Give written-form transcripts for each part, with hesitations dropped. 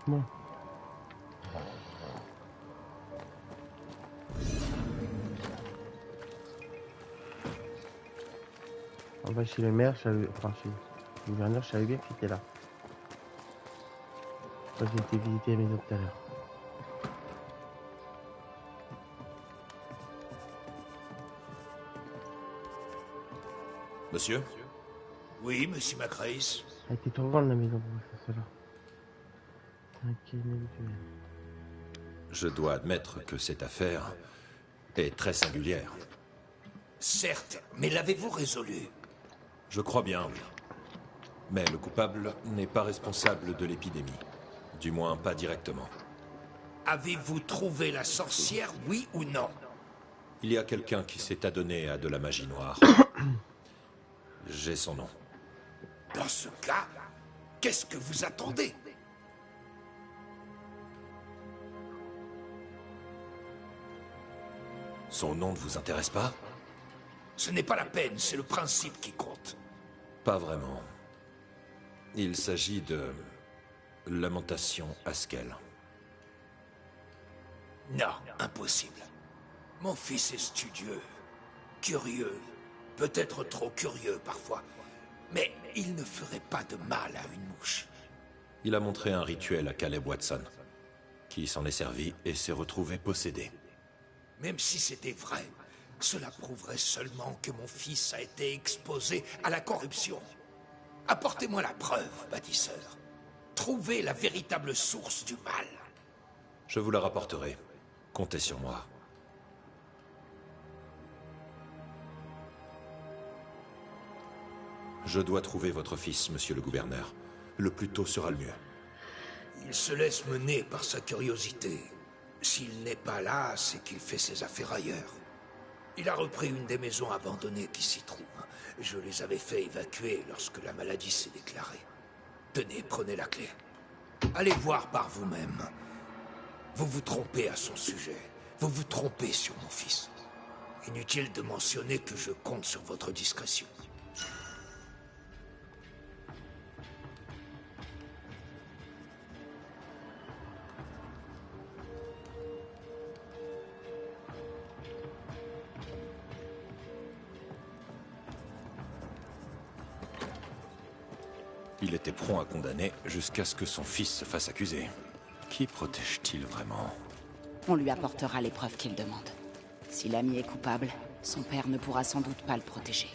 Bon. On va chez le maire, enfin chez le gouverneur, je savais bien qu'il était là. Quand j'ai été visiter la maison tout à l'heure. Monsieur? Oui, monsieur Macrace. Elle était trop grande la maison pour faire cela. C'est inhabituel. Je dois admettre que cette affaire est très singulière. Certes, mais l'avez-vous résolu? Je crois bien, oui. Mais le coupable n'est pas responsable de l'épidémie. Du moins, pas directement. Avez-vous trouvé la sorcière, oui ou non? Il y a quelqu'un qui s'est adonné à de la magie noire. J'ai son nom. Dans ce cas, qu'est-ce que vous attendez? Son nom ne vous intéresse pas? Ce n'est pas la peine, c'est le principe qui compte. Pas vraiment. Il s'agit de... Lamentation Haskell. Non, impossible. Mon fils est studieux, curieux, peut-être trop curieux parfois, mais il ne ferait pas de mal à une mouche. Il a montré un rituel à Caleb Watson, qui s'en est servi et s'est retrouvé possédé. Même si c'était vrai, cela prouverait seulement que mon fils a été exposé à la corruption. Apportez-moi la preuve, bâtisseur. Trouvez la véritable source du mal. Je vous la rapporterai. Comptez sur moi. Je dois trouver votre fils, monsieur le gouverneur. Le plus tôt sera le mieux. Il se laisse mener par sa curiosité. S'il n'est pas là, c'est qu'il fait ses affaires ailleurs. Il a repris une des maisons abandonnées qui s'y trouvent. Je les avais fait évacuer lorsque la maladie s'est déclarée. Tenez, prenez la clé. Allez voir par vous-même. Vous vous trompez à son sujet. Vous vous trompez sur mon fils. Inutile de mentionner que je compte sur votre discrétion. Il était prompt à condamner jusqu'à ce que son fils se fasse accuser. Qui protège-t-il vraiment? On lui apportera les preuves qu'il demande. Si l'ami est coupable, son père ne pourra sans doute pas le protéger.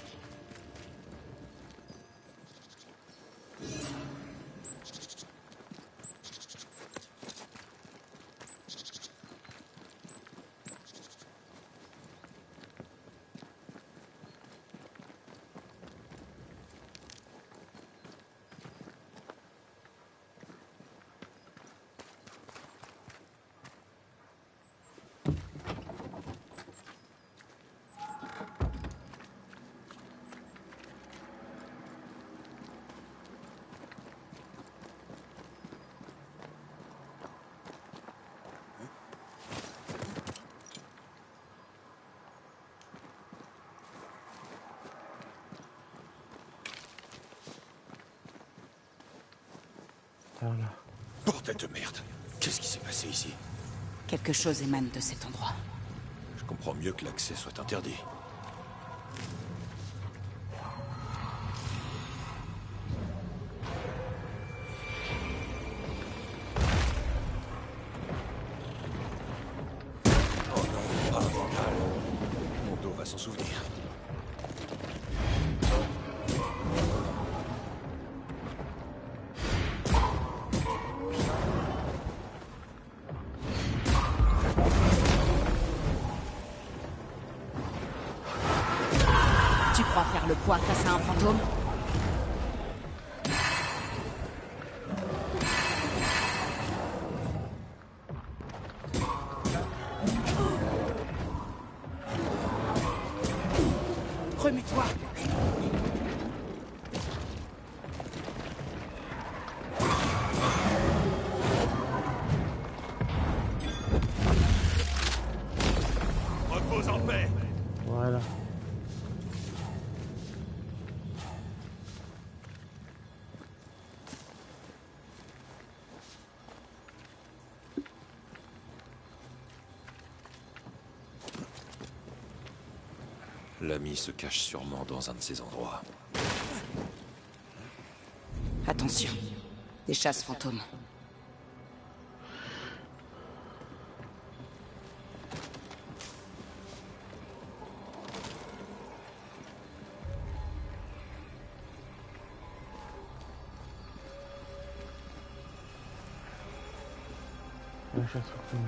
Voilà. Bordel de merde! Qu'est-ce qui s'est passé ici? Quelque chose émane de cet endroit. Je comprends mieux que l'accès soit interdit. Oh non, pas Vandal. Mon dos va s'en souvenir. Tu crois faire le poids face à un fantôme? Remue-toi! Repose en paix! Voilà. L'ami se cache sûrement dans un de ces endroits. Attention, des chasses fantômes. La chasse au fond.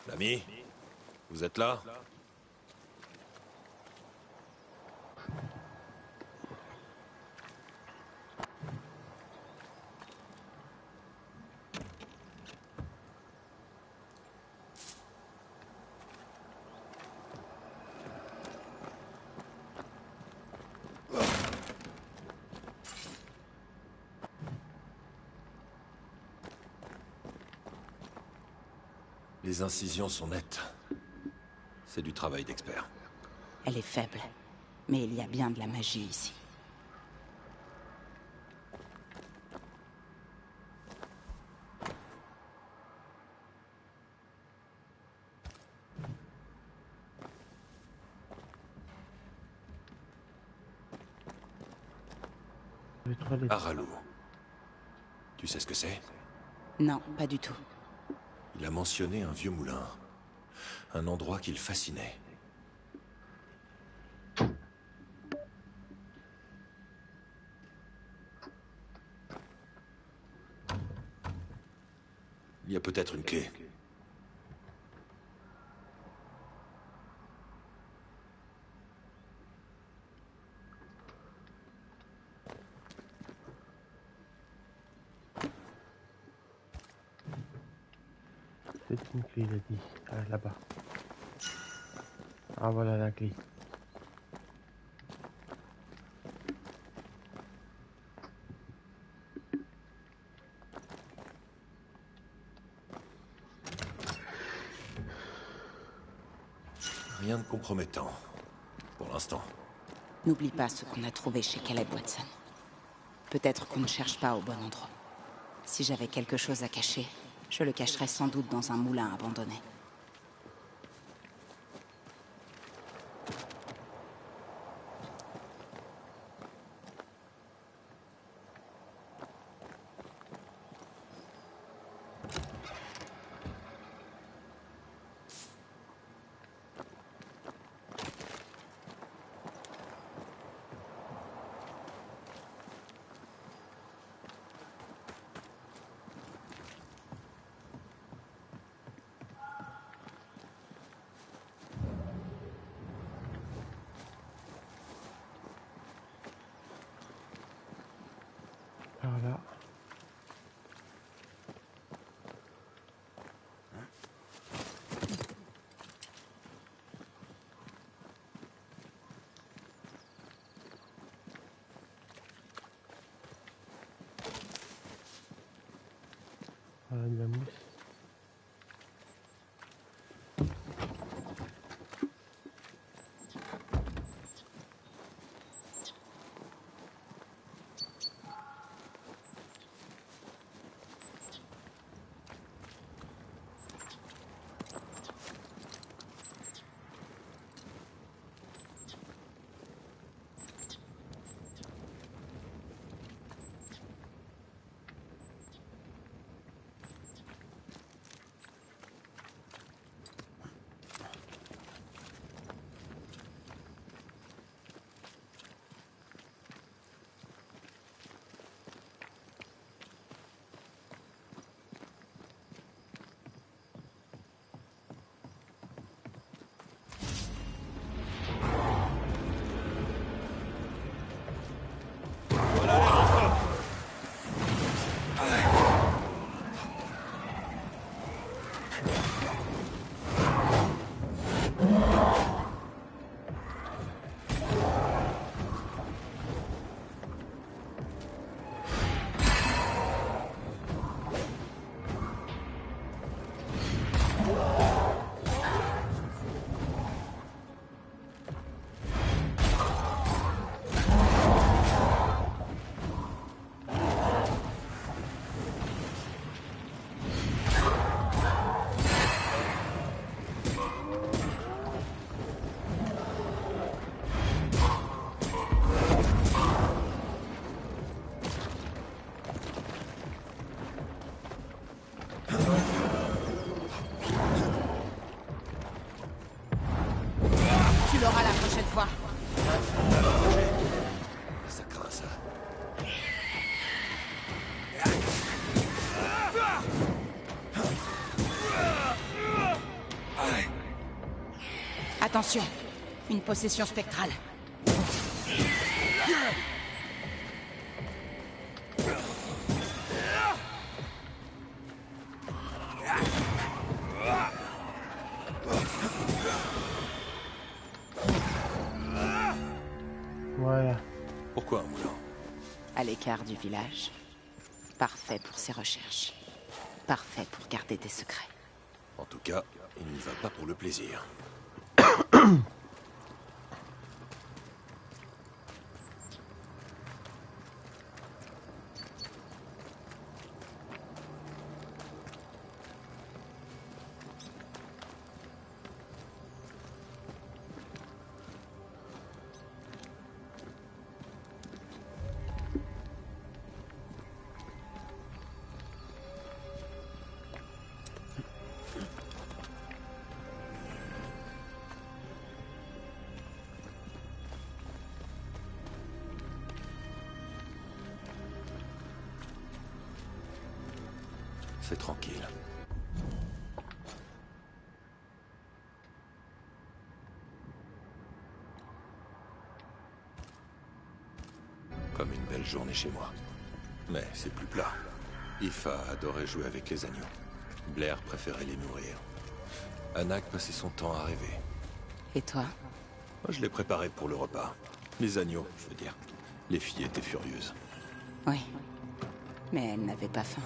L'ami, vous êtes là? Les incisions sont nettes. C'est du travail d'expert. Elle est faible, mais il y a bien de la magie ici. Les toilettes. Aralou. Tu sais ce que c'est? Non, pas du tout. Il a mentionné un vieux moulin. Un endroit qu'il fascinait. Il y a peut-être une clé. C'est une clé, il a dit. Ah, là-bas. Ah, voilà la clé. Rien de compromettant. Pour l'instant. N'oublie pas ce qu'on a trouvé chez Caleb Watson. Peut-être qu'on ne cherche pas au bon endroit. Si j'avais quelque chose à cacher, je le cacherais sans doute dans un moulin abandonné. Par là. de la mousse. Tu l'auras la prochaine fois. Ça craint ça. Attention, une possession spectrale. Voilà. Pourquoi un moulin? À l'écart du village. Parfait pour ses recherches. Parfait pour garder des secrets. En tout cas, il n'y va pas pour le plaisir. C'est tranquille. Comme une belle journée chez moi. Mais c'est plus plat. Ifa adorait jouer avec les agneaux. Blair préférait les nourrir. Anak passait son temps à rêver. Et toi? Moi, je les préparais pour le repas. Les agneaux, je veux dire. Les filles étaient furieuses. Oui. Mais elle n'avait pas faim.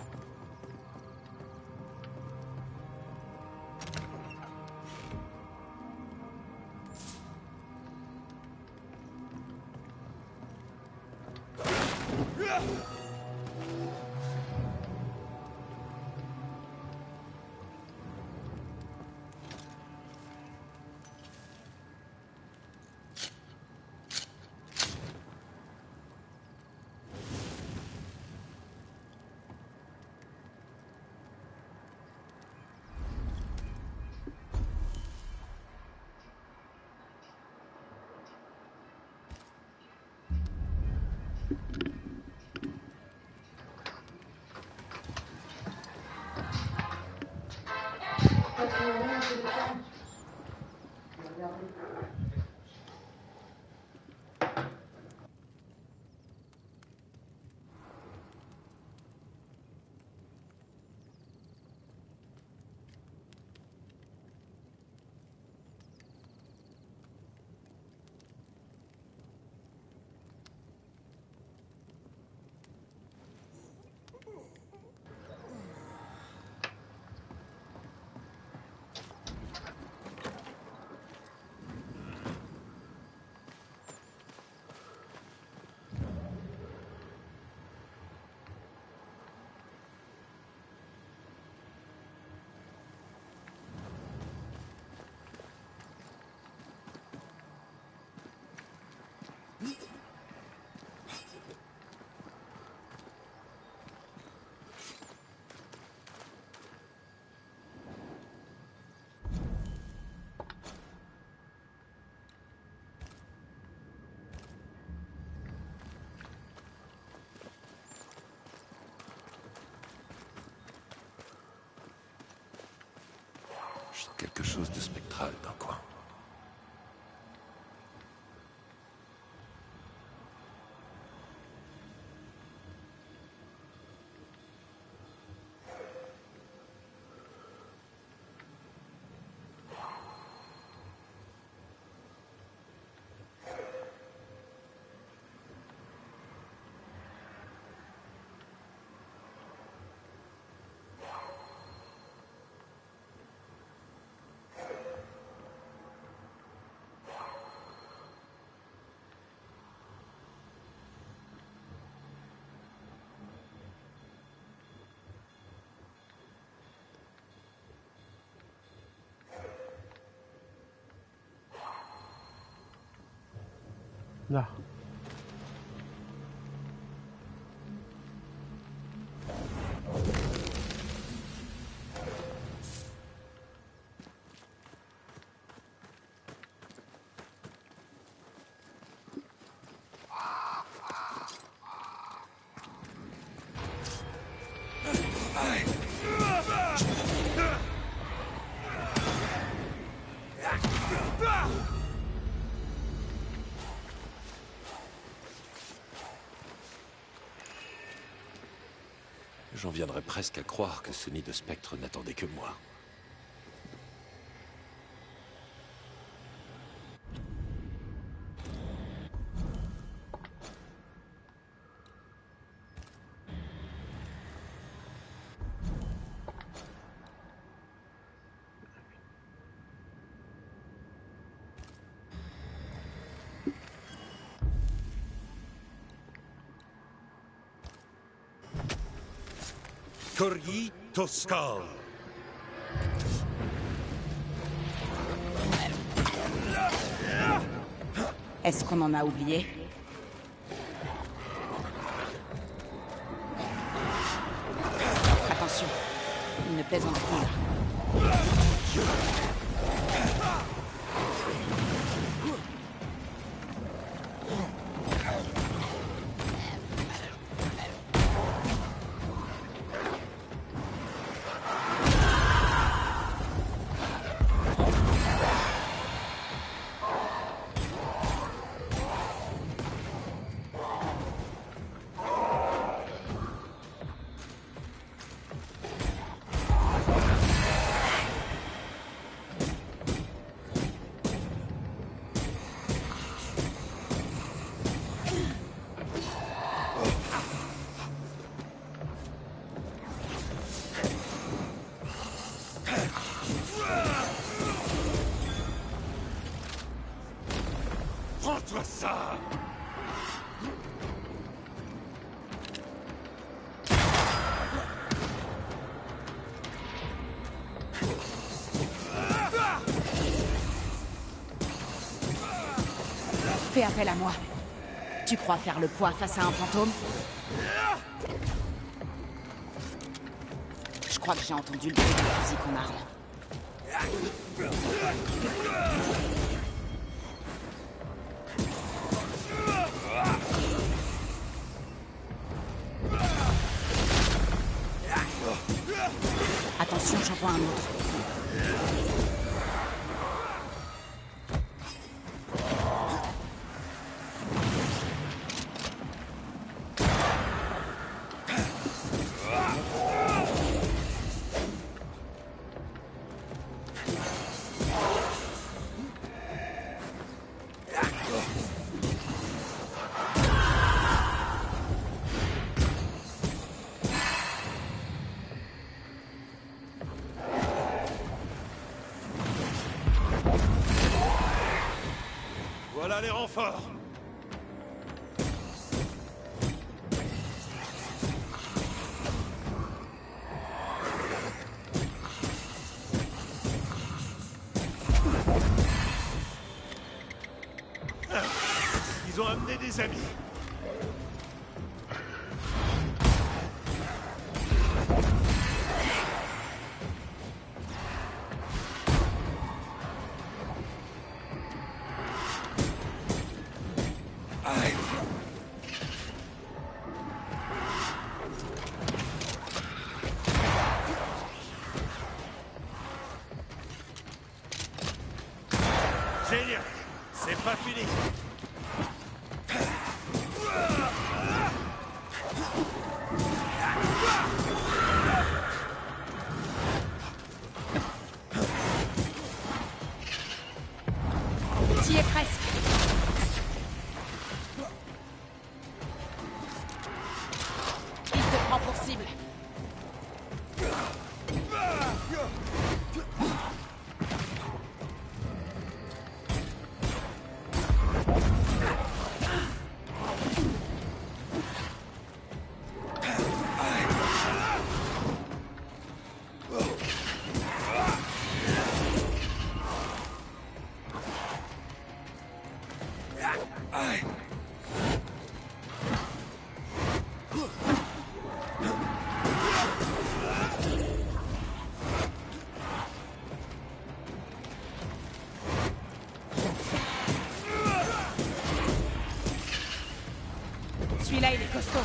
quelque chose de spectral d'un coin. Là. J'en viendrais presque à croire que ce nid de spectres n'attendait que moi. Corgi Toscal. Est-ce qu'on en a oublié? Attention, il ne plaisante plus là. Prends-toi ça! Fais appel à moi. Tu crois faire le poids face à un fantôme? Je crois que j'ai entendu le bruit d'un fusil qu'on arme. Attention, j'en vois un autre. Voilà les renforts! Ils ont amené des amis. cible. Celui-là, il est costaud.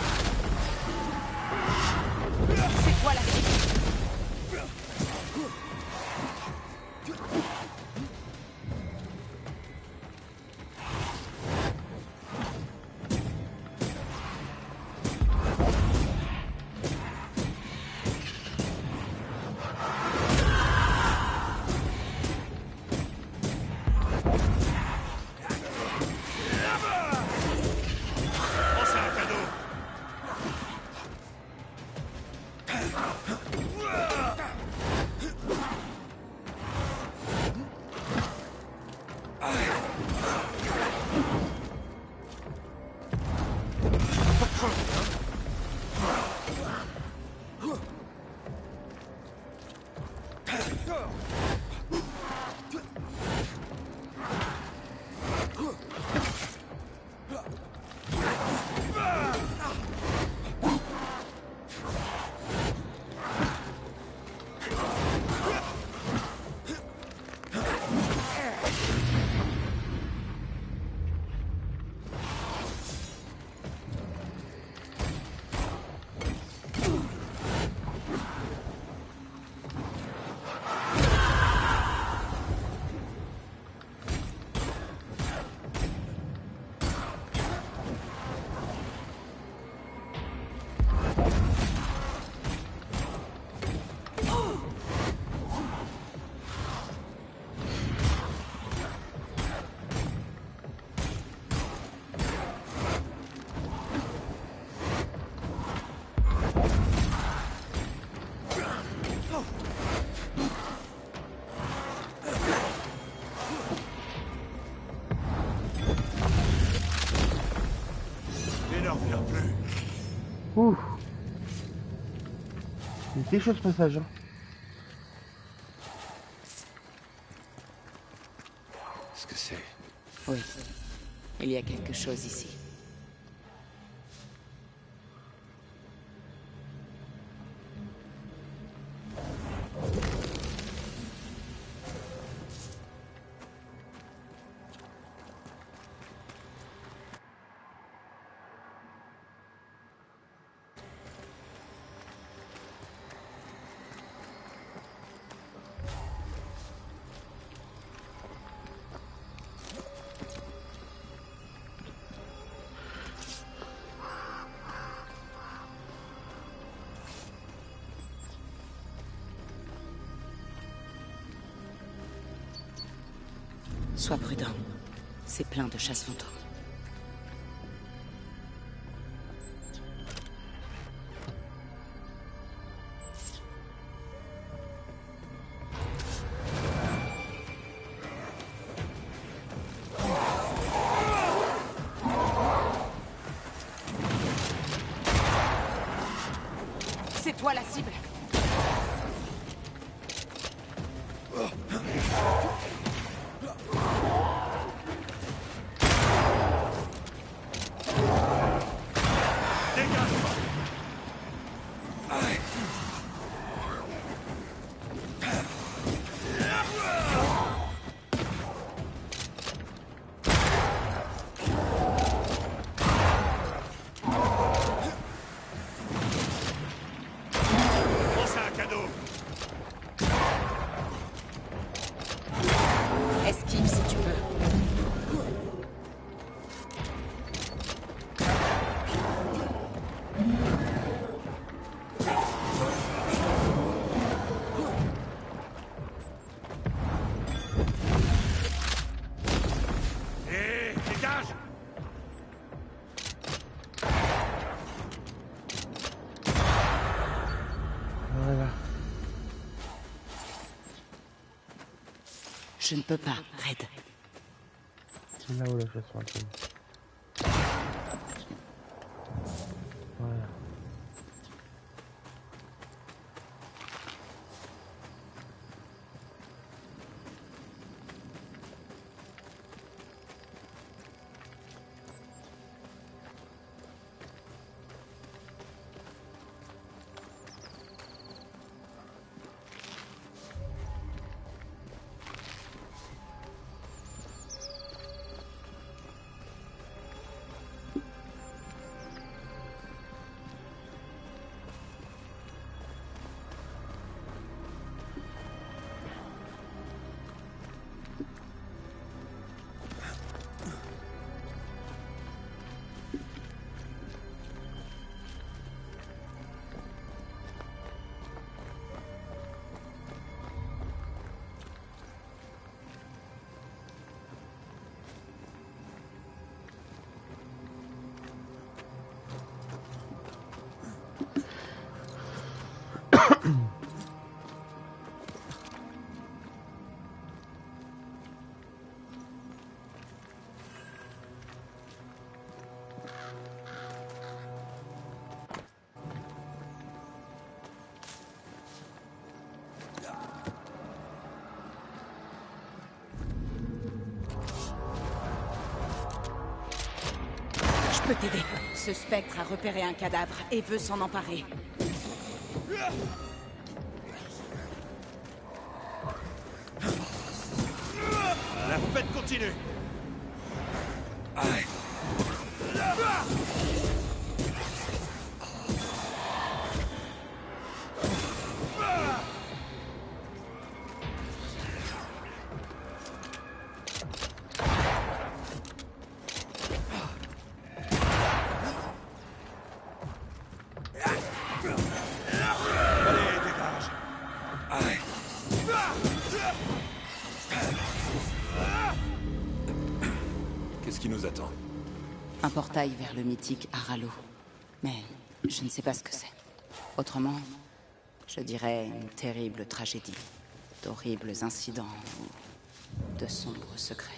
C'est quoi la cible? Pense à un cadeau. Et n'en revient plus. Ouh. Il était chaud ce passage. Hein. Qu'est-ce que c'est? Oui. Il y a quelque chose ici. Sois prudent. C'est plein de chasse-fantômes. C'est toi la cible. Pense à un cadeau. Esquive si tu peux. Je ne peux pas, Red. C'est là où la façon attend. Voilà. Je peux t'aider. Ce spectre a repéré un cadavre et veut s'en emparer. La fête continue. Allez, dégage. Qu'est-ce qui nous attend? Un portail vers le mythique Haralo. Mais je ne sais pas ce que c'est. Autrement, je dirais une terrible tragédie. D'horribles incidents ou de sombres secrets.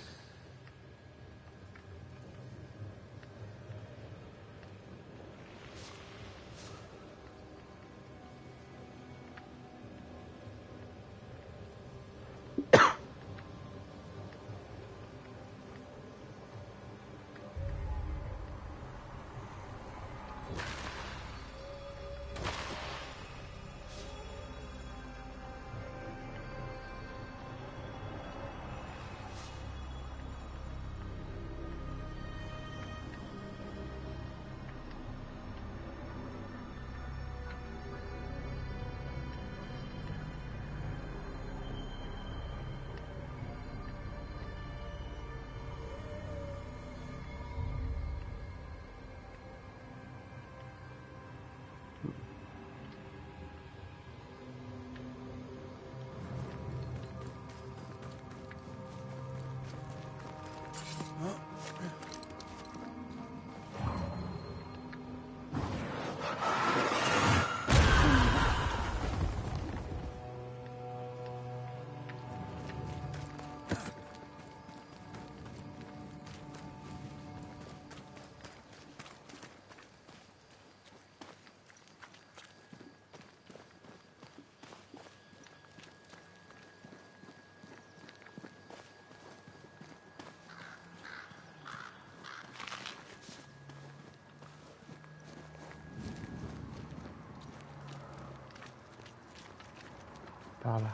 Par là.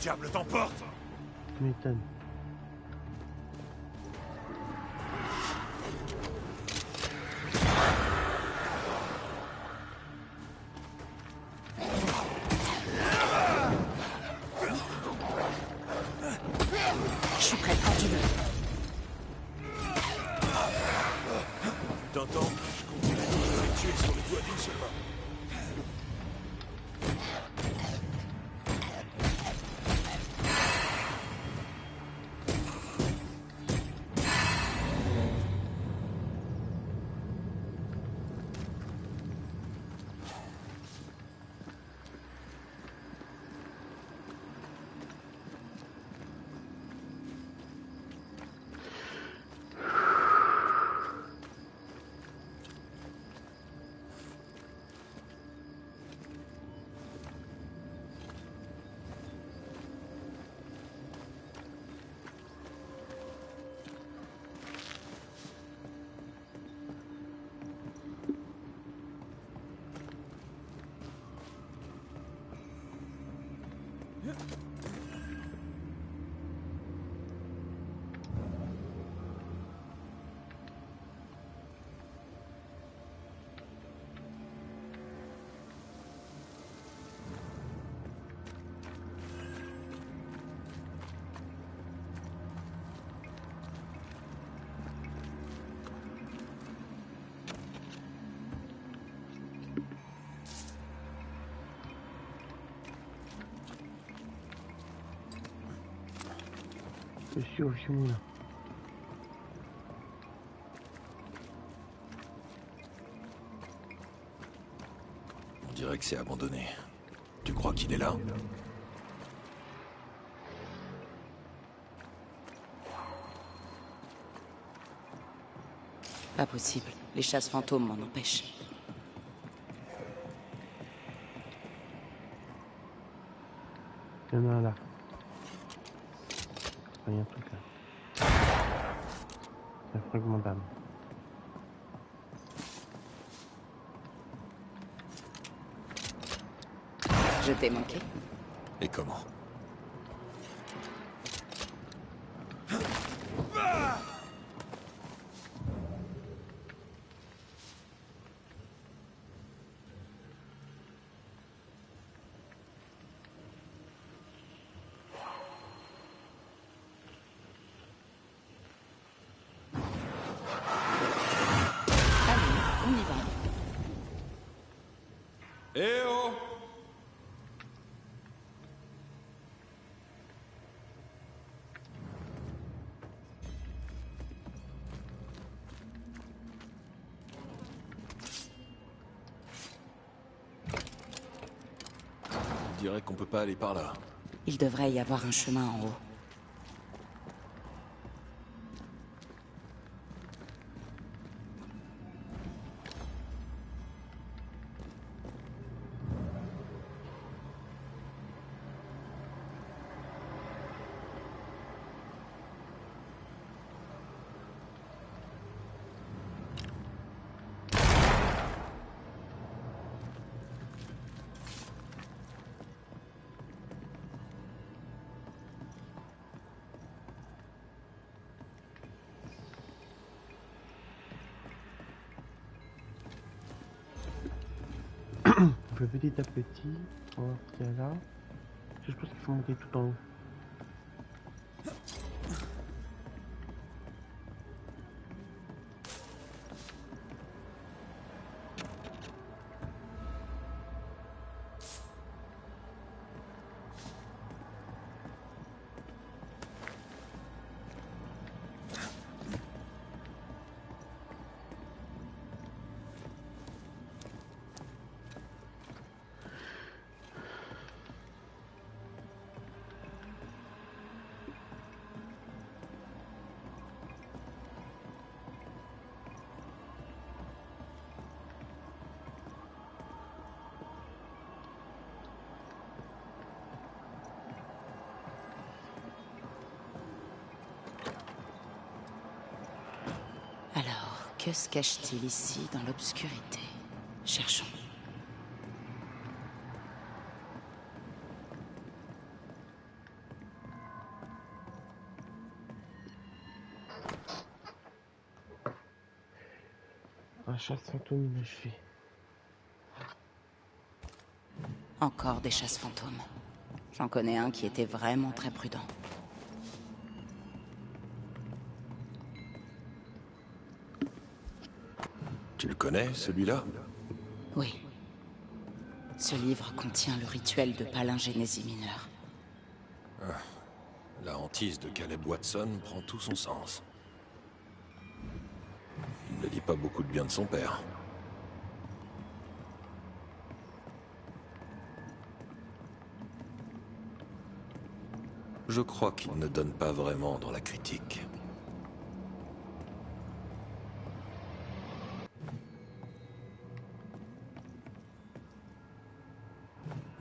diable t'emporte! Tu m'étonnes. Je suis prête quand tu veux. T'entends? Je continue de les tuer sur les doigts d'une seule main. Je suis au chemin là. On dirait que c'est abandonné. Tu crois qu'il est là? Pas possible. Les chasses fantômes m'en empêchent. Il y en a un là. Il y a un truc là. C'est un fragment d'âme. Je t'ai manqué. Et comment? Allez, on y va. Eh oh! On dirait qu'on peut pas aller par là. Il devrait y avoir un chemin en haut. On fait petit à petit. On va voir ce qu'il y a là. Je pense qu'il faut monter tout en haut. Alors, que se cache-t-il ici dans l'obscurité? Cherchons. Un chasse fantôme inachevé. Encore des chasses fantômes. J'en connais un qui était vraiment très prudent. Tu le connais, celui-là? Oui. Ce livre contient le rituel de palingénésie mineure. La hantise de Caleb Watson prend tout son sens. Il ne dit pas beaucoup de bien de son père. Je crois qu'il ne donne pas vraiment dans la critique.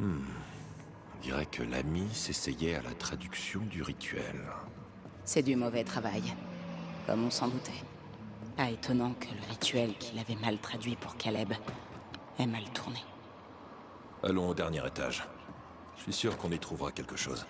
On dirait que l'ami s'essayait à la traduction du rituel. C'est du mauvais travail, comme on s'en doutait. Pas étonnant que le rituel qu'il avait mal traduit pour Caleb ait mal tourné. Allons au dernier étage. Je suis sûr qu'on y trouvera quelque chose.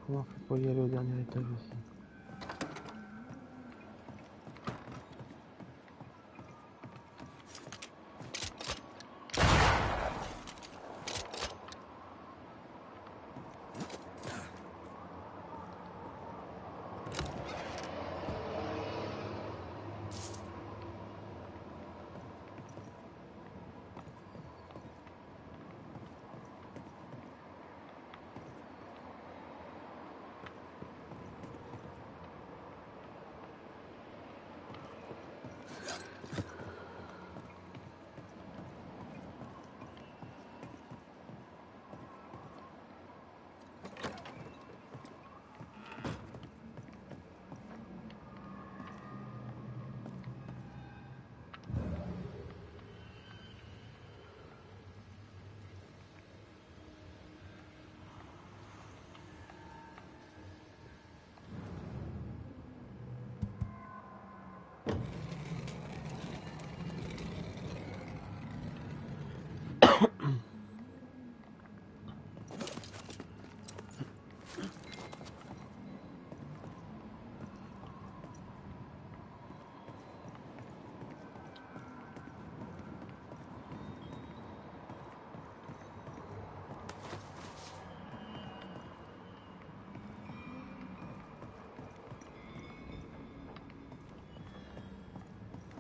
Comment on fait pour y aller au dernier étage aussi?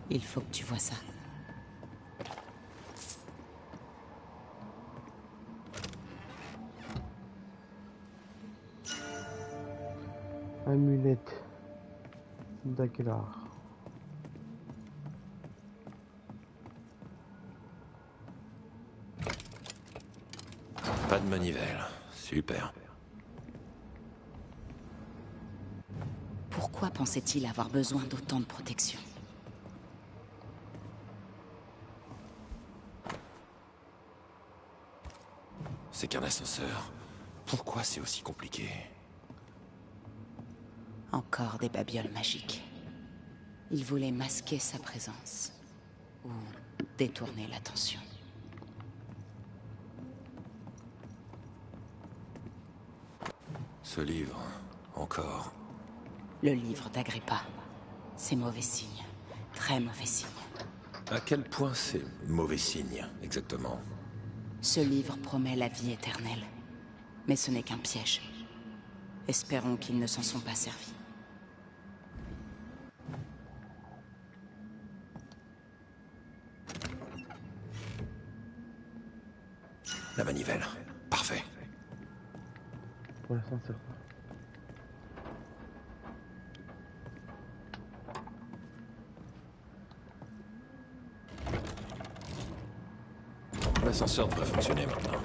Il faut que tu vois ça. Amulette d'Aguilar. Pas de manivelle. Super. Pourquoi pensait-il avoir besoin d'autant de protection? C'est qu'un ascenseur. Pourquoi c'est aussi compliqué? Encore des babioles magiques. Il voulait masquer sa présence. Ou détourner l'attention. Ce livre, encore. Le livre d'Agrippa. C'est mauvais signe. Très mauvais signe. À quel point c'est mauvais signe, exactement? Ce livre promet la vie éternelle. Mais ce n'est qu'un piège. Espérons qu'ils ne s'en sont pas servis. La manivelle. Parfait. Pour l'ascenseur. L'ascenseur devrait fonctionner maintenant.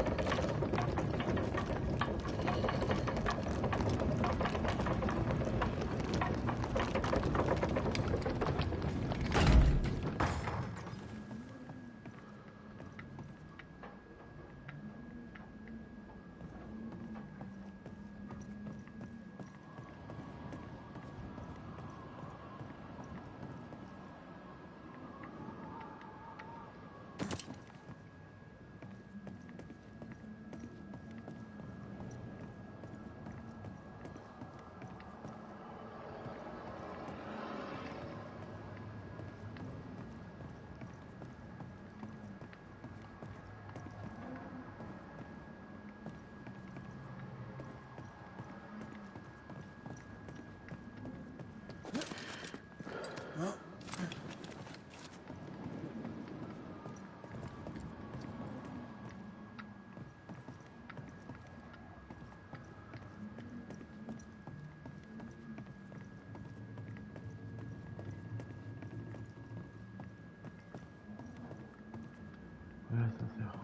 L'ascenseur.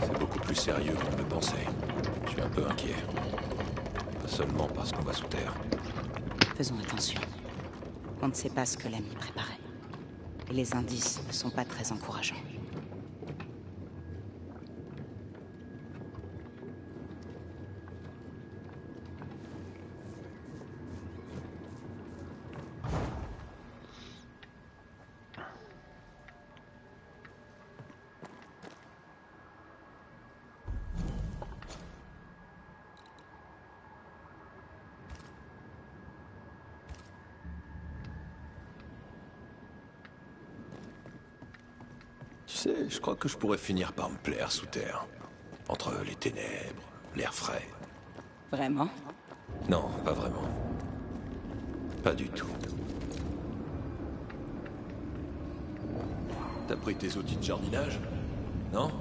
C'est beaucoup plus sérieux qu'on ne le pensait. Je suis un peu inquiet. Pas seulement parce qu'on va sous terre. Faisons attention. On ne sait pas ce que l'ami préparait. Et les indices ne sont pas très encourageants. Tu sais, je crois que je pourrais finir par me plaire sous terre. Entre les ténèbres, l'air frais. Vraiment? Non, pas vraiment. Pas du tout. T'as pris tes outils de jardinage? Non?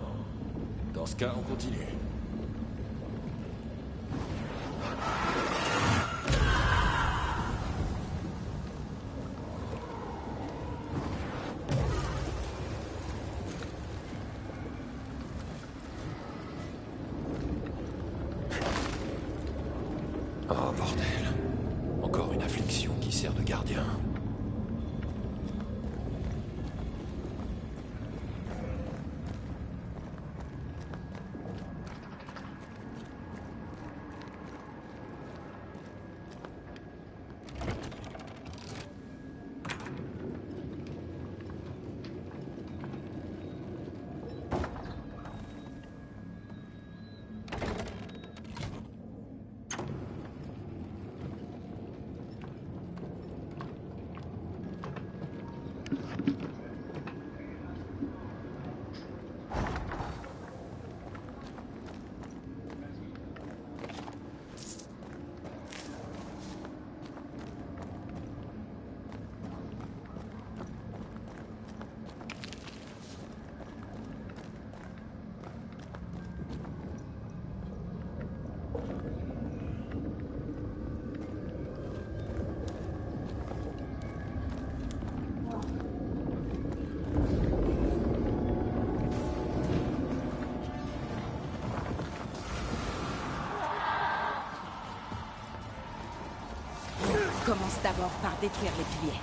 Dans ce cas, on continue. Oh bordel. Encore une affliction qui sert de gardien. Commence d'abord par détruire les piliers.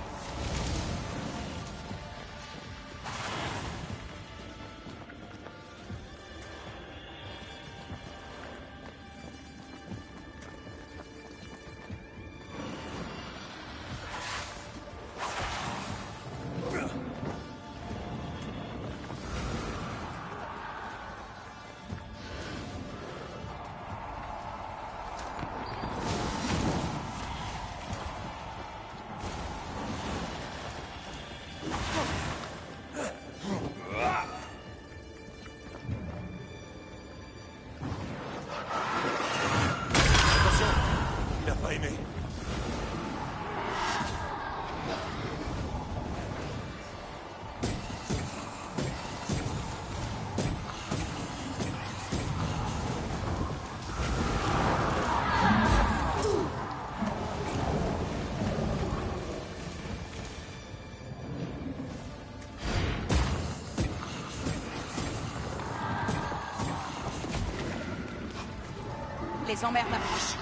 Il a pas aimé. Les emmerdes approchent.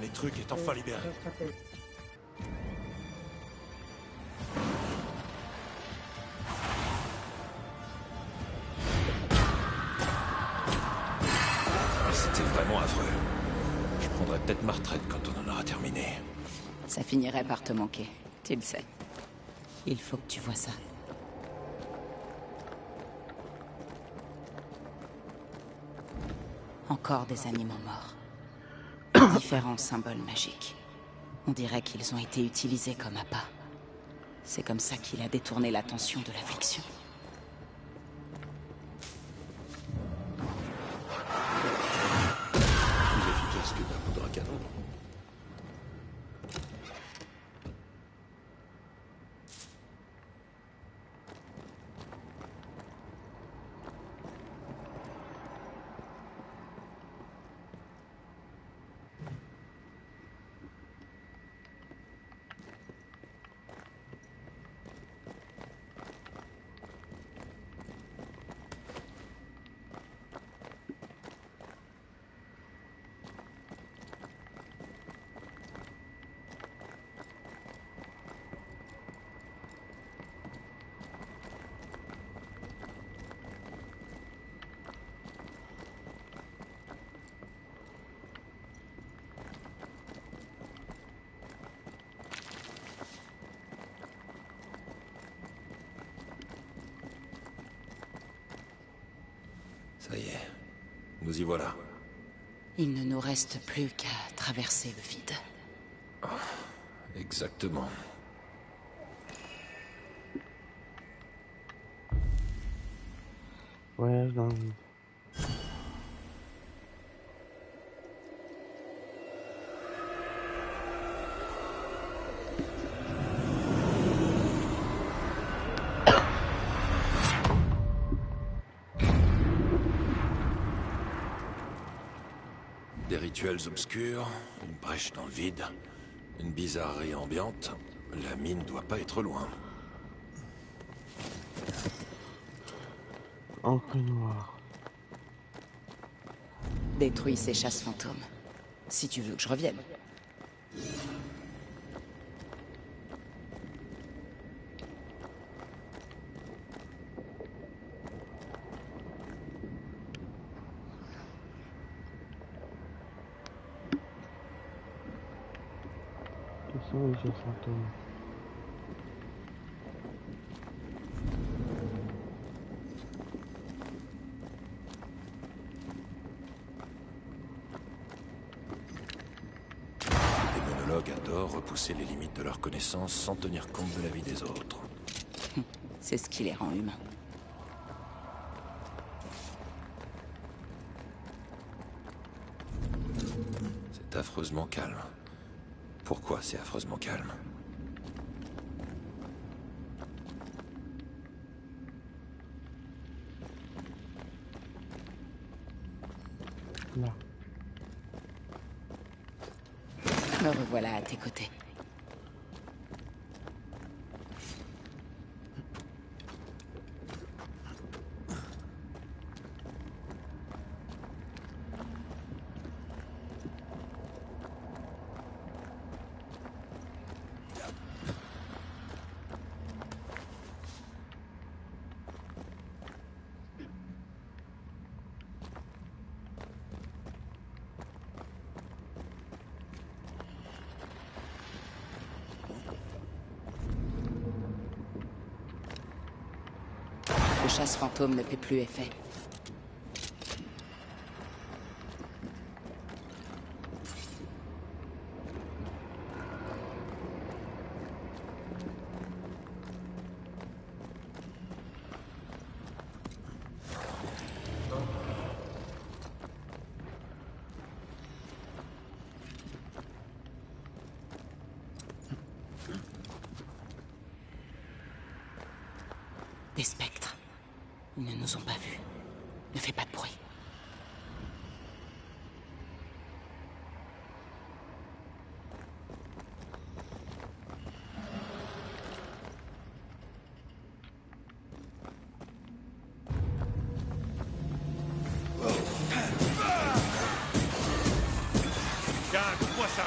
dernier truc est enfin libéré. Ça se rappelle. C'était vraiment affreux. Je prendrai peut-être ma retraite quand on en aura terminé. Ça finirait par te manquer, tu le sais. Il faut que tu vois ça. Encore des animaux morts. Différents symboles magiques. On dirait qu'ils ont été utilisés comme appât. C'est comme ça qu'il a détourné l'attention de l'affliction. Plus efficace que la poudre à canon. Ça y est, nous y voilà. Il ne nous reste plus qu'à traverser le vide. Exactement. Voyage dans le vide. Des rituels obscurs, une brèche dans le vide, une bizarrerie ambiante. La mine doit pas être loin. Encre noire. Détruis ces chasses fantômes. Si tu veux que je revienne. Quels sont les chasses fantômes? Les monologues adorent repousser les limites de leurs connaissances sans tenir compte de la vie des autres. C'est ce qui les rend humains. C'est affreusement calme. Pourquoi c'est affreusement calme? Là. Me revoilà à tes côtés. Le chasse fantôme ne fait plus effet. Des spectres. Ils ne nous ont pas vus. Ne fais pas de bruit. Tiens, coupe-moi ça.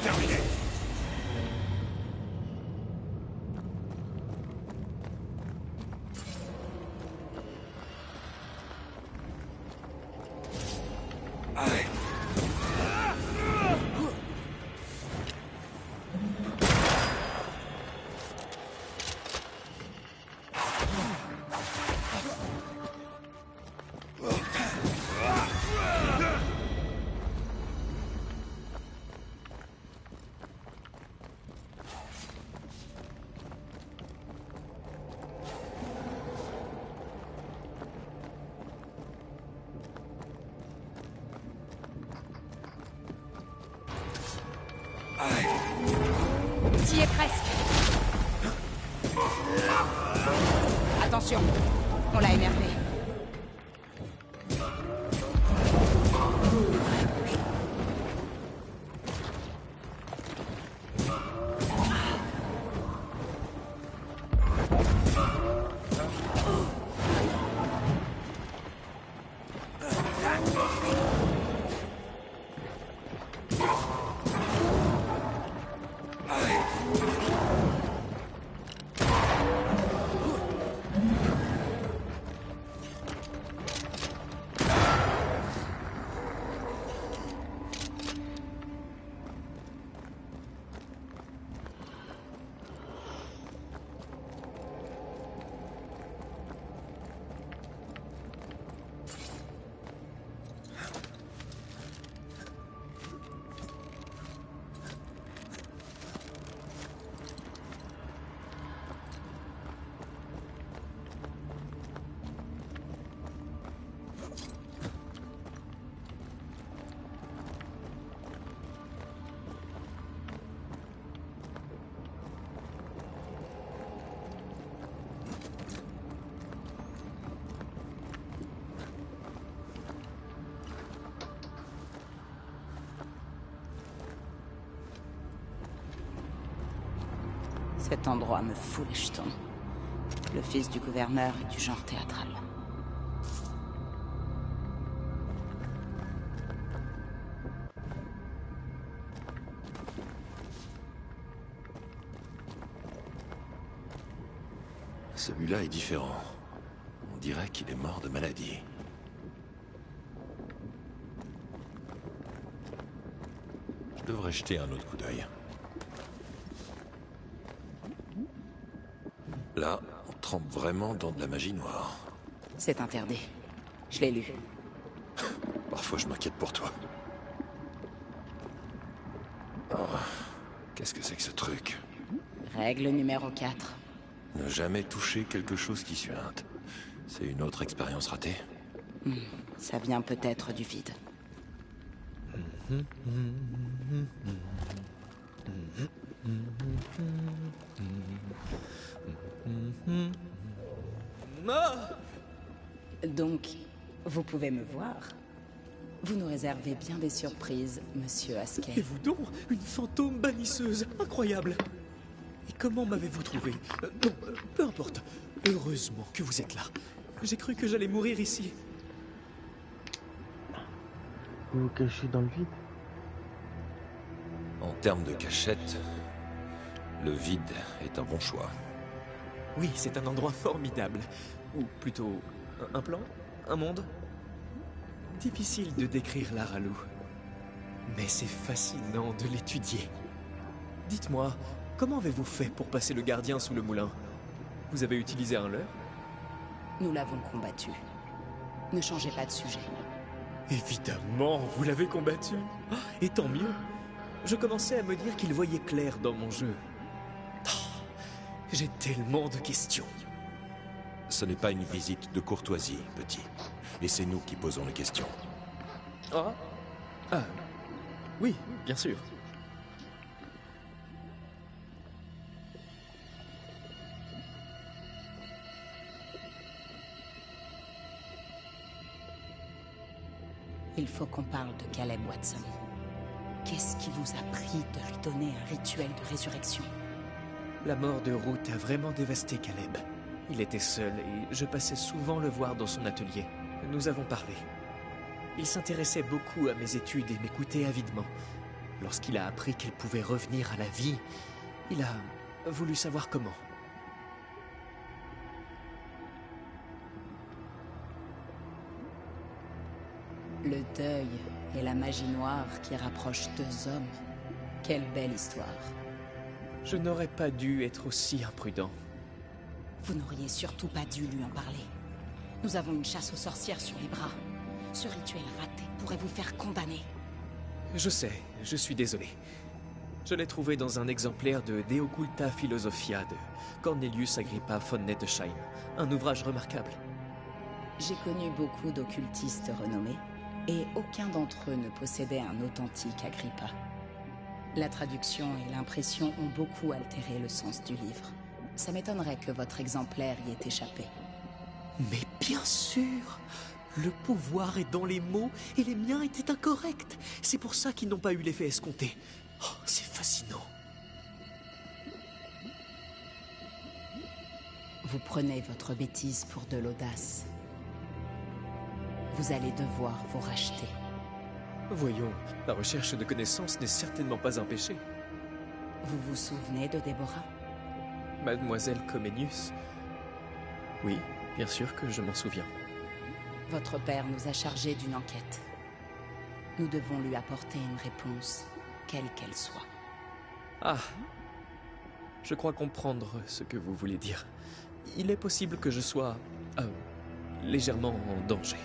Terminé. T'y es presque. Attention, on l'a énervé. Cet endroit me fout les jetons. Le fils du gouverneur est du genre théâtral. Celui-là est différent. On dirait qu'il est mort de maladie. Je devrais jeter un autre coup d'œil. Là, on trempe vraiment dans de la magie noire. C'est interdit. Je l'ai lu. Parfois, je m'inquiète pour toi. Oh, qu'est-ce que c'est que ce truc? Règle numéro 4. Ne jamais toucher quelque chose qui suinte. C'est une autre expérience ratée? Ça vient peut-être du vide. Donc, vous pouvez me voir. Vous nous réservez bien des surprises, monsieur Askey. Et vous donc, une fantôme bannisseuse, incroyable. Et comment m'avez-vous trouvé? Non, peu importe. Heureusement que vous êtes là. J'ai cru que j'allais mourir ici. Vous vous cachez dans le vide? En termes de cachette, le vide est un bon choix. Oui, c'est un endroit formidable. Ou plutôt, un plan? Un monde? Difficile de décrire l'Aralou. Mais c'est fascinant de l'étudier. Dites-moi, comment avez-vous fait pour passer le gardien sous le moulin? Vous avez utilisé un leurre? Nous l'avons combattu. Ne changez pas de sujet. Évidemment, vous l'avez combattu. Oh, et tant mieux. Je commençais à me dire qu'il voyait clair dans mon jeu. Oh, j'ai tellement de questions. Ce n'est pas une visite de courtoisie, petit. Et c'est nous qui posons les questions. Ah, oui, bien sûr. Il faut qu'on parle de Caleb Watson. Qu'est-ce qui vous a pris de lui donner un rituel de résurrection? La mort de Ruth a vraiment dévasté Caleb. Il était seul et je passais souvent le voir dans son atelier. Nous avons parlé. Il s'intéressait beaucoup à mes études et m'écoutait avidement. Lorsqu'il a appris qu'il pouvait revenir à la vie, il a voulu savoir comment. Le deuil et la magie noire qui rapprochent deux hommes. Quelle belle histoire. Je n'aurais pas dû être aussi imprudent. Vous n'auriez surtout pas dû lui en parler. Nous avons une chasse aux sorcières sur les bras. Ce rituel raté pourrait vous faire condamner. Je sais, je suis désolé. Je l'ai trouvé dans un exemplaire de De Occulta Philosophia de Cornelius Agrippa von Nettesheim. Un ouvrage remarquable. J'ai connu beaucoup d'occultistes renommés, et aucun d'entre eux ne possédait un authentique Agrippa. La traduction et l'impression ont beaucoup altéré le sens du livre. Ça m'étonnerait que votre exemplaire y ait échappé. Mais bien sûr! Le pouvoir est dans les mots et les miens étaient incorrects. C'est pour ça qu'ils n'ont pas eu l'effet escompté. Oh, c'est fascinant. Vous prenez votre bêtise pour de l'audace. Vous allez devoir vous racheter. Voyons, la recherche de connaissances n'est certainement pas un péché. Vous vous souvenez de Déborah? Mademoiselle Comenius? Oui, bien sûr que je m'en souviens. Votre père nous a chargés d'une enquête. Nous devons lui apporter une réponse, quelle qu'elle soit. Ah, je crois comprendre ce que vous voulez dire. Il est possible que je sois légèrement en danger.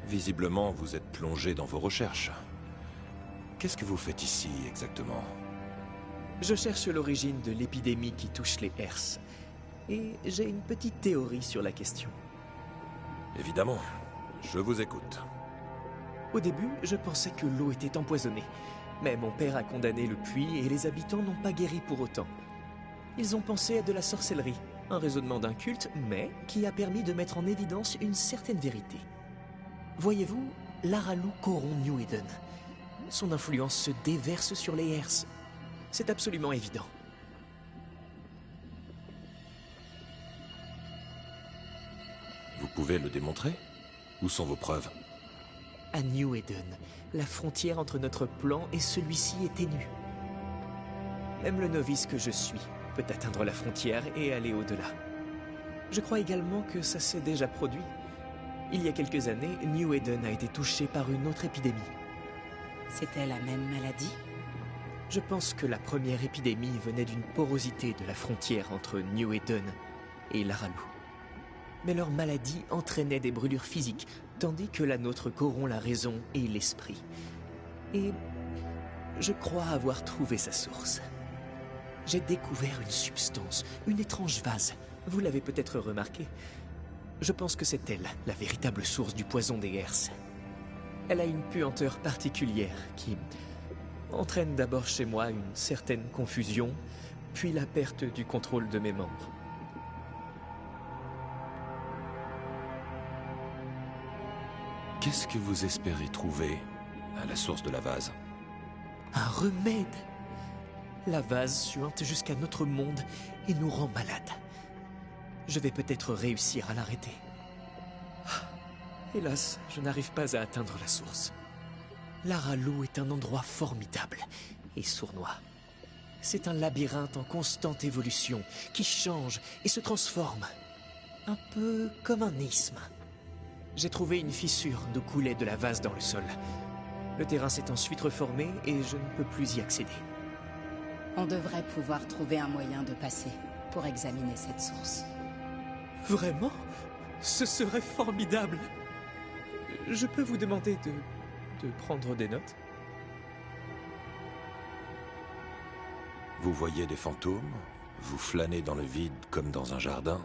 Visiblement, vous êtes plongé dans vos recherches. Qu'est-ce que vous faites ici, exactement? Je cherche l'origine de l'épidémie qui touche les herses. Et j'ai une petite théorie sur la question. Évidemment, je vous écoute. Au début, je pensais que l'eau était empoisonnée. Mais mon père a condamné le puits et les habitants n'ont pas guéri pour autant. Ils ont pensé à de la sorcellerie, un raisonnement d'un culte, mais qui a permis de mettre en évidence une certaine vérité. Voyez-vous, l'Aralu corrompt New Eden. Son influence se déverse sur les herses. C'est absolument évident. Vous pouvez le démontrer? Où sont vos preuves? À New Eden, la frontière entre notre plan et celui-ci est ténue. Même le novice que je suis peut atteindre la frontière et aller au-delà. Je crois également que ça s'est déjà produit. Il y a quelques années, New Eden a été touché par une autre épidémie. C'était la même maladie? Je pense que la première épidémie venait d'une porosité de la frontière entre New Eden et l'Aralu. Mais leur maladie entraînait des brûlures physiques, tandis que la nôtre corrompt la raison et l'esprit. Et je crois avoir trouvé sa source. J'ai découvert une substance, une étrange vase. Vous l'avez peut-être remarqué. Je pense que c'est elle, la véritable source du poison des herses. Elle a une puanteur particulière qui entraîne d'abord chez moi une certaine confusion, puis la perte du contrôle de mes membres. Qu'est-ce que vous espérez trouver à la source de la vase? Un remède! La vase suinte jusqu'à notre monde et nous rend malades. Je vais peut-être réussir à l'arrêter. Hélas, je n'arrive pas à atteindre la source. L'Aralu est un endroit formidable et sournois. C'est un labyrinthe en constante évolution qui change et se transforme. Un peu comme un isthme. J'ai trouvé une fissure d'où coulait de la vase dans le sol. Le terrain s'est ensuite reformé et je ne peux plus y accéder. On devrait pouvoir trouver un moyen de passer pour examiner cette source. Vraiment? Ce serait formidable. Je peux vous demander de prendre des notes? Vous voyez des fantômes? Vous flânez dans le vide comme dans un jardin?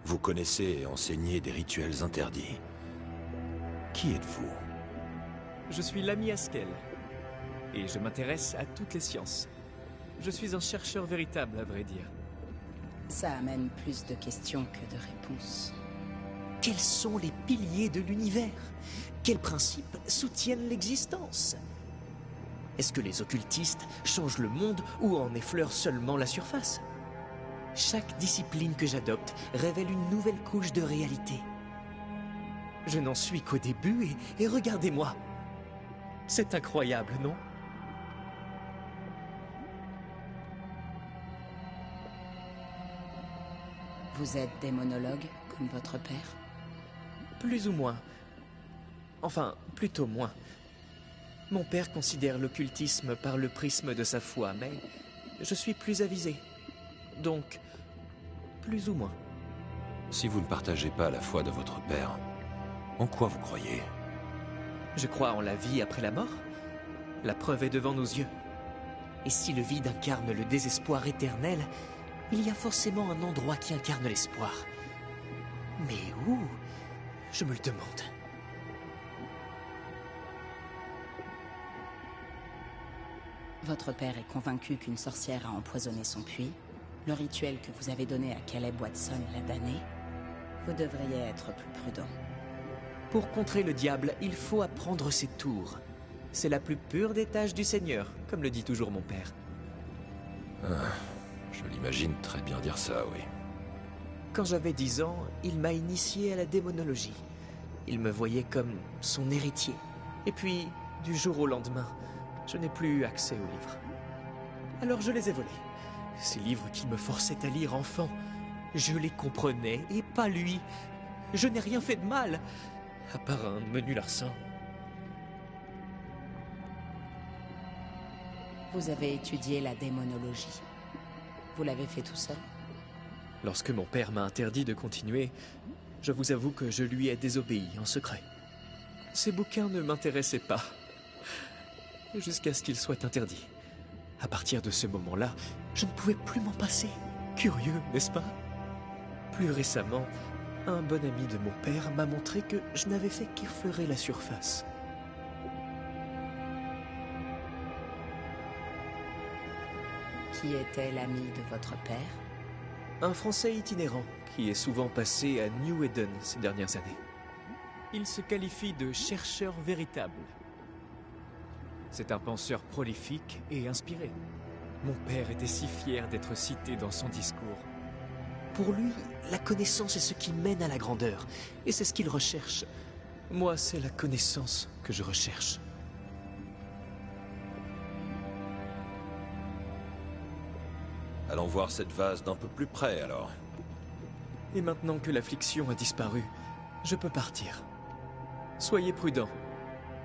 Vous connaissez et enseignez des rituels interdits? Qui êtes-vous? Je suis l'ami Haskell, et je m'intéresse à toutes les sciences. Je suis un chercheur véritable, à vrai dire. Ça amène plus de questions que de réponses. Quels sont les piliers de l'univers? Quels principes soutiennent l'existence? Est-ce que les occultistes changent le monde ou en effleurent seulement la surface? Chaque discipline que j'adopte révèle une nouvelle couche de réalité. Je n'en suis qu'au début et regardez-moi. C'est incroyable, non? Vous êtes démonologue, comme votre père? Plus ou moins. Enfin, plutôt moins. Mon père considère l'occultisme par le prisme de sa foi, mais je suis plus avisé. Donc, plus ou moins. Si vous ne partagez pas la foi de votre père, en quoi vous croyez? Je crois en la vie après la mort. La preuve est devant nos yeux. Et si le vide incarne le désespoir éternel, il y a forcément un endroit qui incarne l'espoir. Mais où? Je me le demande. Votre père est convaincu qu'une sorcière a empoisonné son puits. Le rituel que vous avez donné à Caleb Watson l'a damné. Vous devriez être plus prudent. Pour contrer le diable, il faut apprendre ses tours. C'est la plus pure des tâches du Seigneur, comme le dit toujours mon père. Je l'imagine très bien dire ça, oui. Quand j'avais 10 ans, il m'a initié à la démonologie. Il me voyait comme son héritier. Et puis, du jour au lendemain, je n'ai plus eu accès aux livres. Alors je les ai volés. Ces livres qu'il me forçait à lire enfant, je les comprenais, et pas lui. Je n'ai rien fait de mal, à part un menu larcin. Vous avez étudié la démonologie. Vous l'avez fait tout seul? Lorsque mon père m'a interdit de continuer, je vous avoue que je lui ai désobéi en secret. Ces bouquins ne m'intéressaient pas, jusqu'à ce qu'ils soient interdits. À partir de ce moment-là, je ne pouvais plus m'en passer. Curieux, n'est-ce pas? Plus récemment, un bon ami de mon père m'a montré que je n'avais fait qu'effleurer la surface. Qui était l'ami de votre père? Un Français itinérant qui est souvent passé à New Eden ces dernières années. Il se qualifie de chercheur véritable. C'est un penseur prolifique et inspiré. Mon père était si fier d'être cité dans son discours. Pour lui, la connaissance est ce qui mène à la grandeur, et c'est ce qu'il recherche. Moi, c'est la connaissance que je recherche. Allons voir cette vase d'un peu plus près, alors. Et maintenant que l'affliction a disparu, je peux partir. Soyez prudents.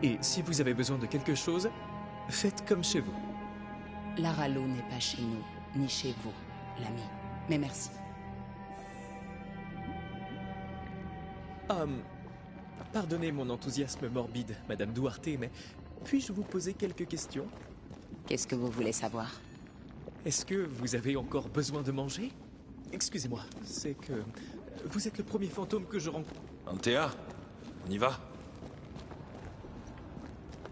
Et si vous avez besoin de quelque chose, faites comme chez vous. L'Aralo n'est pas chez nous, ni chez vous, l'ami. Mais merci. Pardonnez mon enthousiasme morbide, Madame Duarte, mais puis-je vous poser quelques questions? Qu'est-ce que vous voulez savoir? Est-ce que vous avez encore besoin de manger? Excusez-moi, c'est que vous êtes le premier fantôme que je rencontre. Antea, on y va?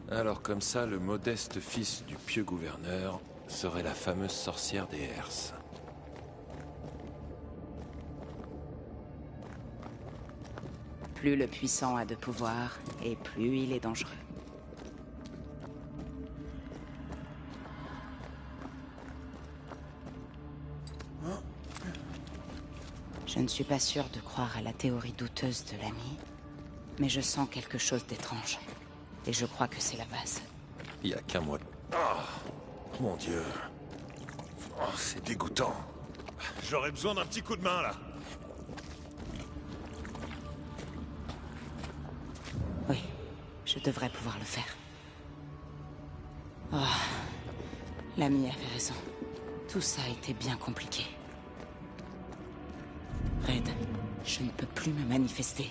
Alors comme ça, le modeste fils du pieux gouverneur serait la fameuse sorcière des Herses. Plus le puissant a de pouvoir, et plus il est dangereux. Je ne suis pas sûre de croire à la théorie douteuse de l'ami, mais je sens quelque chose d'étrange. Et je crois que c'est la base. Il y a qu'un mois. Oh, mon Dieu. Oh, c'est dégoûtant. J'aurais besoin d'un petit coup de main, là. Oui, je devrais pouvoir le faire. Oh, l'ami avait raison. Tout ça a été bien compliqué. Red, je ne peux plus me manifester.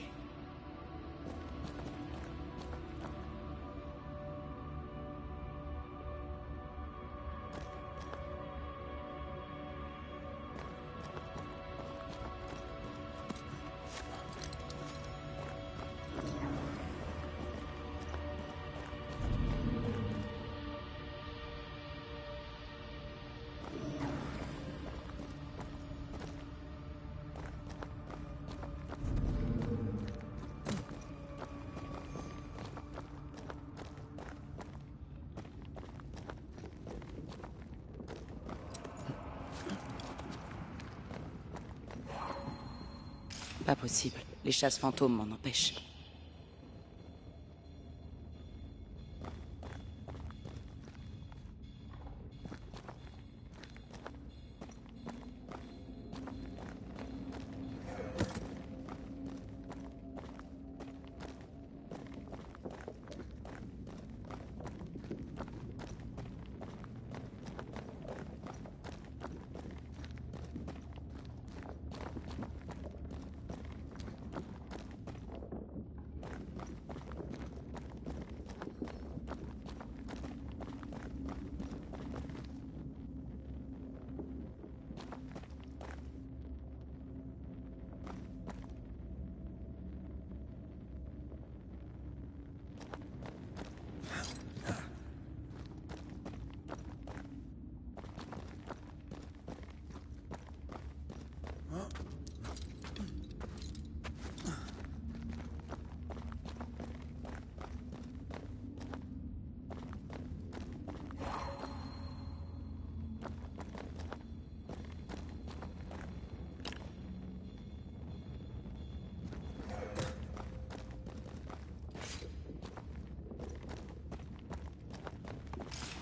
Pas possible. Les chasses fantômes m'en empêchent.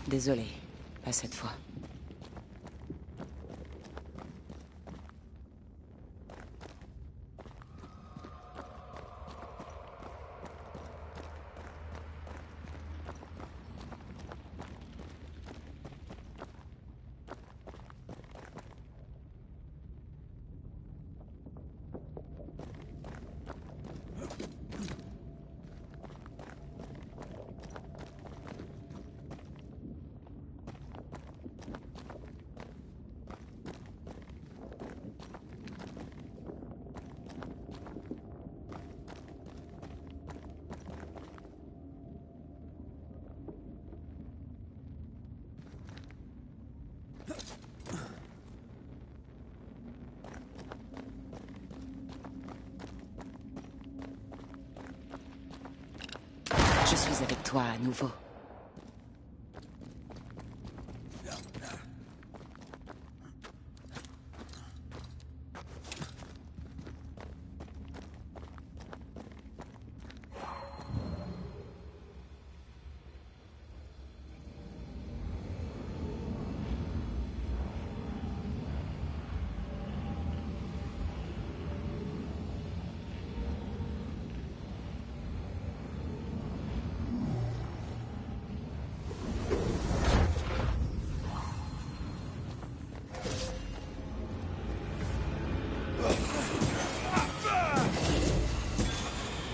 Désolé, pas cette fois. Je suis avec toi à nouveau.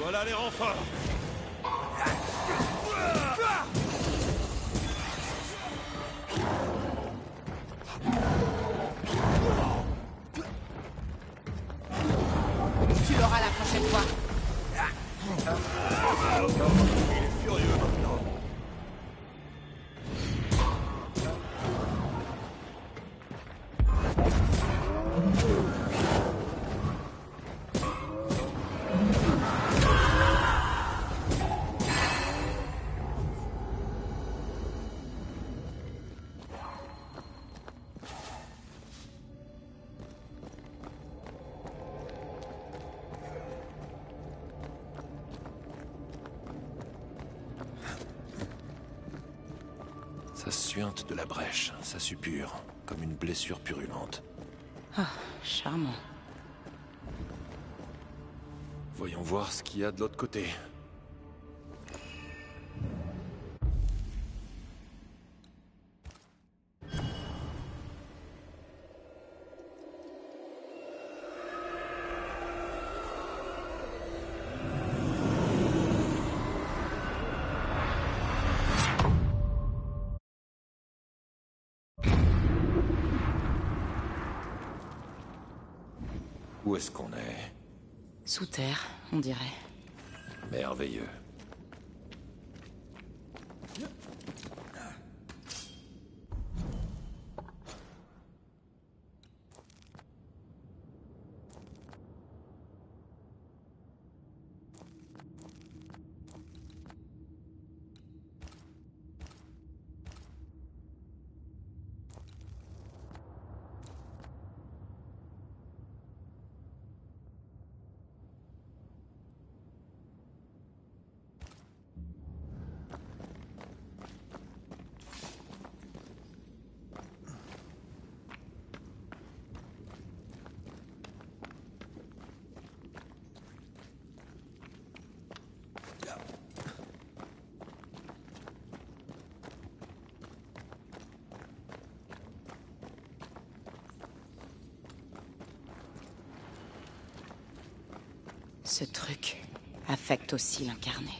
Voilà les renforts. Tu l'auras la prochaine fois. Il est furieux maintenant. Ça suinte de la brèche, ça suppure, comme une blessure purulente. Ah, charmant. Voyons voir ce qu'il y a de l'autre côté. Où est-ce qu'on est? Sous terre, on dirait. Merveilleux. Ce truc affecte aussi l'incarné.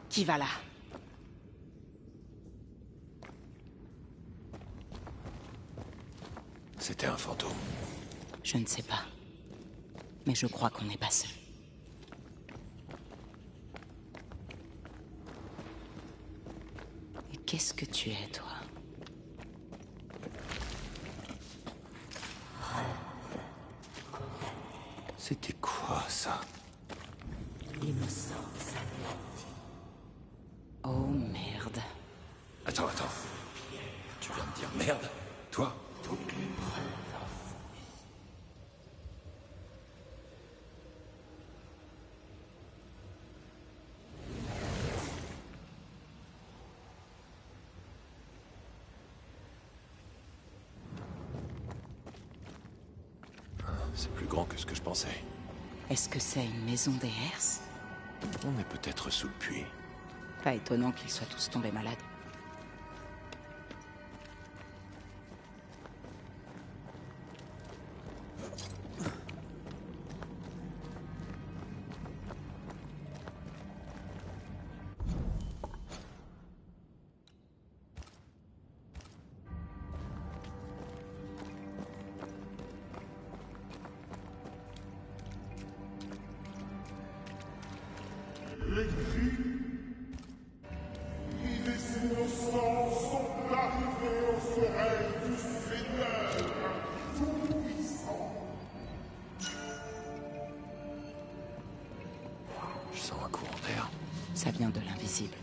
Qui va là? C'était un fantôme. Je ne sais pas. Mais je crois qu'on n'est pas seul. Et qu'est-ce que tu es, toi? C'était quoi, ça? Oh merde. Attends. Tu viens de dire merde? Toi? C'est plus grand que ce que je pensais. Est-ce que c'est une maison des Hers? On est peut-être sous le puits. Pas étonnant qu'ils soient tous tombés malades. Je sens un courant d'air. Ça vient de l'invisible.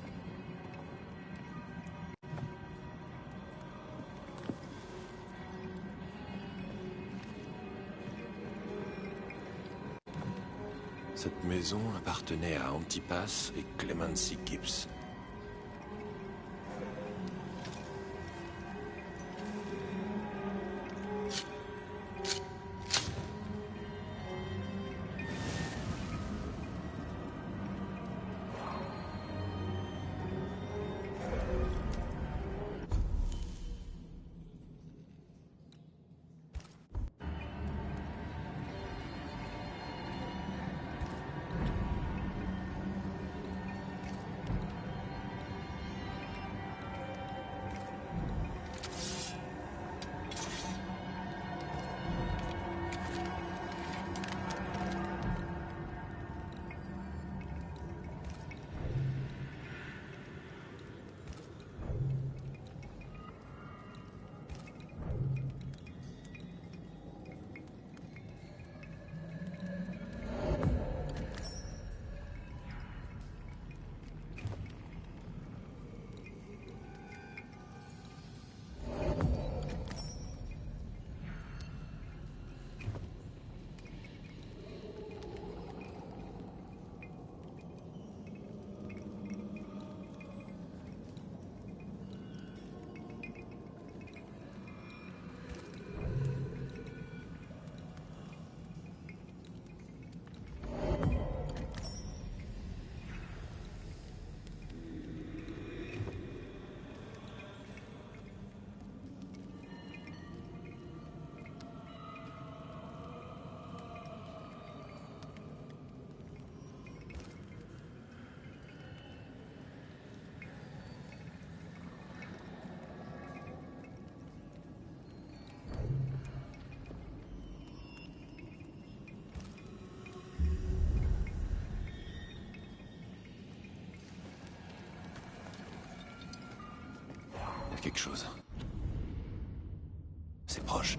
Cette maison appartenait à Antipas et Clemency Gibbs. quelque chose. C'est proche.